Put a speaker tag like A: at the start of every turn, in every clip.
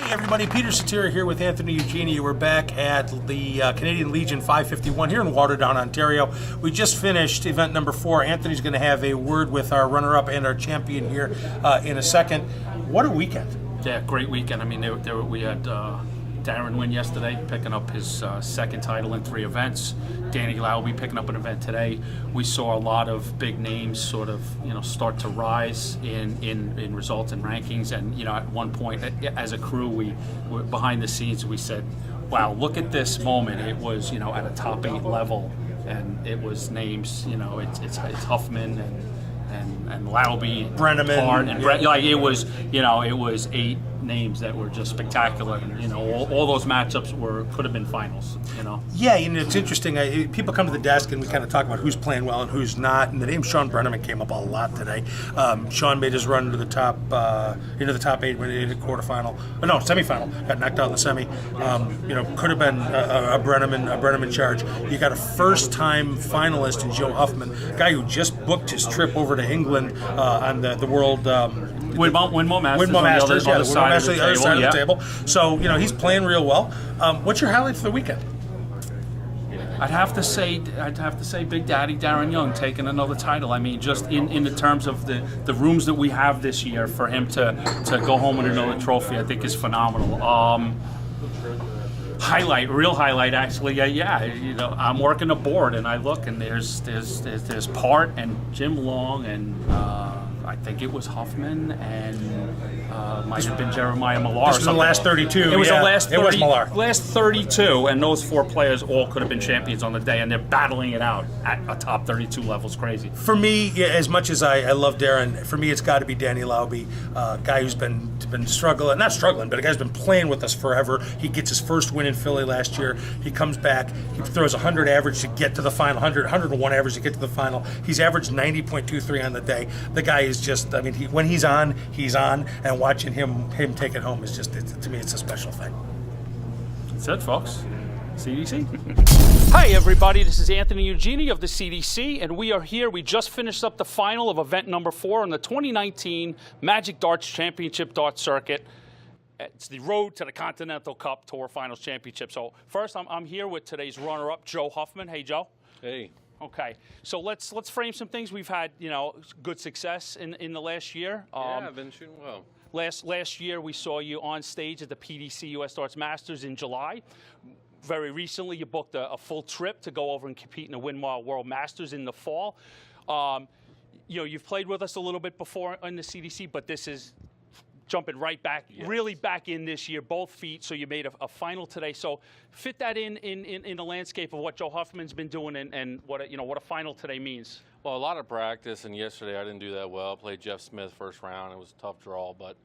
A: Everybody, Peter Satira here with Anthony Eugenie. We're back at the Canadian Legion 551 here in Waterdown, Ontario. We just finished event number 4. Anthony's going to have a word with our runner-up and our champion here in a second. What a weekend.
B: Yeah, great weekend. I mean, we had Darren win yesterday, picking up his second title in 3 events. Danny Lauby picking up an event today. We saw a lot of big names sort of, start to rise in results and rankings. And, at one point, as a crew, we were behind the scenes, we said, wow, look at this moment. It was, at a top 8 level, and it was names, it's Huffman and Lauby, and
A: Brenneman,
B: and Brett, like it was 8 names that were just spectacular. And, all those matchups could have been finals.
A: Yeah, it's interesting. People come to the desk and we kind of talk about who's playing well and who's not. And the name Sean Brenneman came up a lot today. Sean made his run into the top 8 when he did a quarterfinal. Semifinal. Got knocked out in the semi. Could have been a Brenneman charge. You got a first-time finalist in Joe Huffman, a guy who just booked his trip over to England on the World.
B: Winmo Masters.
A: Winmo Masters,
B: on the other side of the
A: table. So he's playing real well. What's your highlight for the weekend?
B: I'd have to say Big Daddy Darren Young taking another title. I mean, just in the terms of the rooms that we have this year, for him to go home with another trophy, I think is phenomenal. Real highlight actually. I'm working the board and I look and there's Part and Jim Long and I think it was Huffman and might have been Jeremiah Millar.
A: This was the last 32.
B: It was the last 30,
A: it was Millar.
B: Last 32, and those 4 players all could have been champions on the day, and they're battling it out at a top 32 level. It's crazy.
A: For me, as much as I love Darren, for me it's got to be Danny Lauby, guy who's been struggling, not struggling, but a guy's been playing with us forever. He gets his first win in Philly last year. He comes back. He throws 100 average to get to the final, 101 average to get to the final. He's averaged 90.23 on the day. The guy is just, when he's on, and watching him take it home is just, to me, it's a special thing.
B: That's it, folks. CDC. Hi, everybody. This is Anthony Eugenie of the CDC, and we are here. We just finished up the final of event number 4 on the 2019 Magic Darts Championship Darts Circuit. It's the road to the Continental Cup Tour Finals Championship. So first, I'm here with today's runner-up, Joe Huffman. Hey, Joe.
C: Hey.
B: Okay, so let's frame some things. We've had good success in the last year.
C: I've been shooting well.
B: Last year we saw you on stage at the PDC US Darts Masters in July. Very recently you booked a full trip to go over and compete in the Winmar World Masters in the fall. You've played with us a little bit before in the CDC, but this is jumping right back, really back in this year, both feet. So you made a final today. So fit that in the landscape of what Joe Huffman's been doing and what a final today means.
C: Well, a lot of practice, and yesterday I didn't do that well. Played Jeff Smith first round. It was a tough draw, but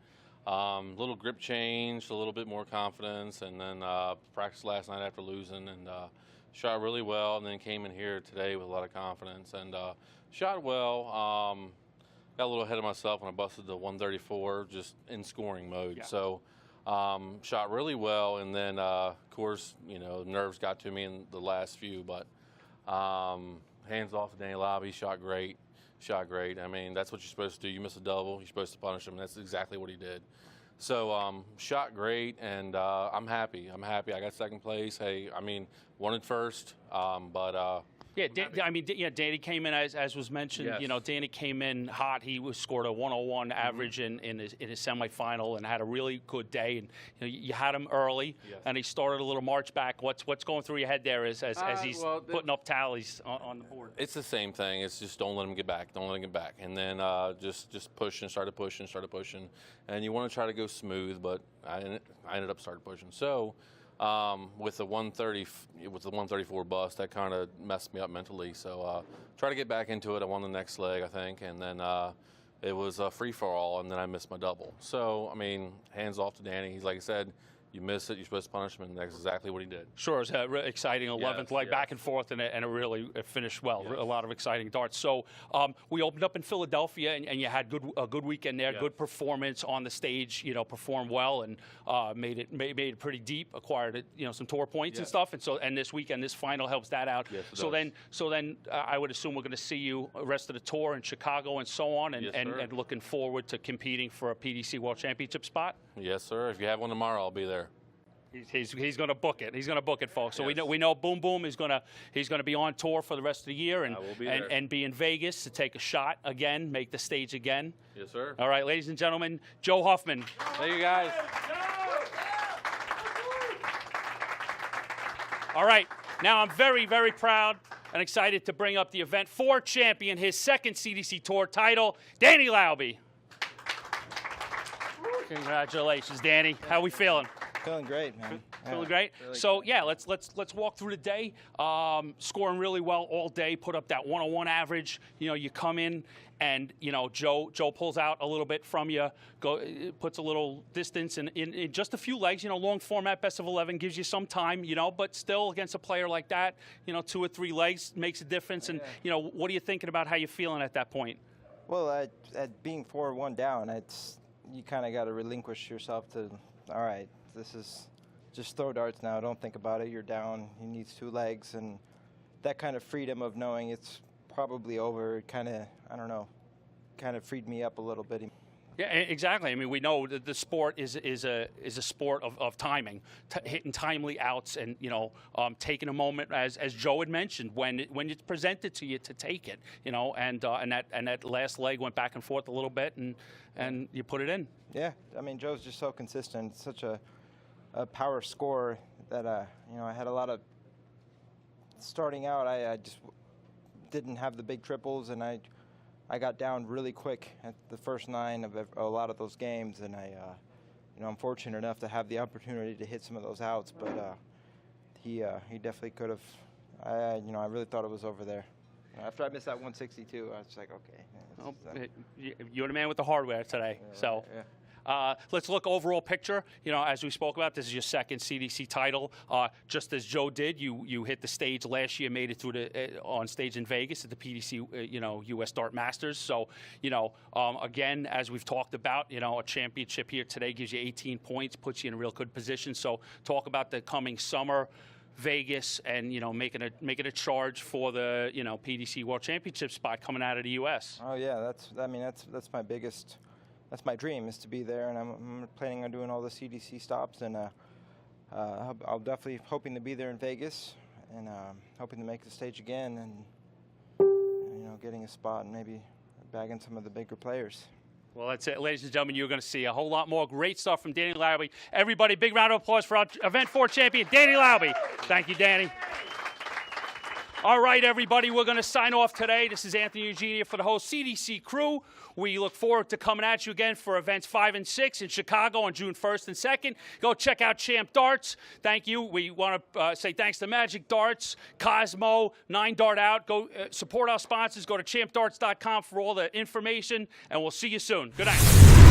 C: little grip change, a little bit more confidence, and then practiced last night after losing and shot really well, and then came in here today with a lot of confidence and shot well. Got a little ahead of myself when I busted the 134 just in scoring mode. Yeah. So shot really well, and then of course nerves got to me in the last few, but hands off to Danny Lauby, shot great. I mean, that's what you're supposed to do. You miss a double, you're supposed to punish him, and that's exactly what he did. So shot great, and I'm happy. I got second place. Hey, wanted first, but
B: Danny came in as was mentioned. Yes. Danny came in hot. He scored a 101 average in his semifinal and had a really good day. And you had him early, and he started a little march back. What's going through your head there as he's putting up tallies on the board?
C: It's the same thing. It's just don't let him get back. And then just push and started pushing. And you want to try to go smooth, but I ended up started pushing. So. With the 134 bust, that kind of messed me up mentally. So try to get back into it. I won the next leg, I think, and then it was a free for all, and then I missed my double. So hands off to Danny. He's, like I said, You miss it, you're supposed to punish him, and that's exactly what he did.
B: Sure, it's a exciting 11th leg, back and forth, and it really finished well. A lot of exciting darts. So we opened up in Philadelphia, and you had a good weekend there, good performance on the stage. Performed well and made it pretty deep. Acquired some tour points and stuff. And this weekend, this final helps that out.
C: Yes,
B: so then I would assume we're going to see you the rest of the tour in Chicago and so on, and looking forward to competing for a PDC World Championship spot.
C: Yes, sir. If you have one tomorrow, I'll be there.
B: He's going to book it. He's going to book it, folks. So we know Boom Boom is going to be on tour for the rest of the year and be in Vegas to take a shot again, make the stage again.
C: Yes, sir.
B: All right, ladies and gentlemen, Joe Huffman.
C: Thank you, guys.
B: All right, now I'm very, very proud and excited to bring up the Event 4 champion, his second CDC Tour title, Danny Lauby. Congratulations, Danny. How we feeling?
D: Feeling great, man.
B: Feeling great.
D: Really
B: so yeah, let's walk through the day. Scoring really well all day. Put up that 101 average. You come in and Joe pulls out a little bit from you. Puts a little distance in just a few legs. Long format, best of 11 gives you some time. But still against a player like that, 2 or 3 legs makes a difference. And what are you thinking about? How you feeling at that point?
D: Well, at being 4-1 down, you kind of got to relinquish yourself to, all right, this is just throw darts now. Don't think about it. You're down. He needs 2 legs. And that kind of freedom of knowing it's probably over kind of, I don't know, kind of freed me up a little bit.
B: Yeah, exactly. I mean, we know that the sport is a sport of timing, hitting timely outs, and taking a moment, as Joe had mentioned, when it's presented to you to take it, and that last leg went back and forth a little bit, and you put it in.
D: Yeah, I mean, Joe's just so consistent. Such a power scorer that I had a lot of starting out. I just didn't have the big triples, and I got down really quick at the first 9 of a lot of those games, and I'm fortunate enough to have the opportunity to hit some of those outs. But he definitely could have. I really thought it was over there. After I missed that 162, I was like, okay.
B: You're the man with the hardware today. Let's look overall picture. As we spoke about, this is your second CDC title. Just as Joe did, you hit the stage last year, made it through on stage in Vegas at the PDC, U.S. Dart Masters. So, again, as we've talked about, a championship here today gives you 18 points, puts you in a real good position. So, talk about the coming summer, Vegas, and making a charge for the PDC World Championship spot coming out of the U.S.
D: Oh yeah, that's my biggest. That's my dream, is to be there, and I'm planning on doing all the CDC stops, and I'll definitely hoping to be there in Vegas, and hoping to make the stage again, and getting a spot and maybe bagging some of the bigger players.
B: Well, that's it, ladies and gentlemen. You're going to see a whole lot more great stuff from Danny Lauby. Everybody, big round of applause for our Event 4 champion, Danny Lauby. Thank you, Danny. All right, everybody, we're going to sign off today. This is Anthony Eugenia for the whole CDC crew. We look forward to coming at you again for events 5 and 6 in Chicago on June 1st and 2nd. Go check out Champ Darts. Thank you. We want to say thanks to Magic Darts, Cosmo, 9 Dart Out. Go support our sponsors. Go to champdarts.com for all the information, and we'll see you soon. Good night.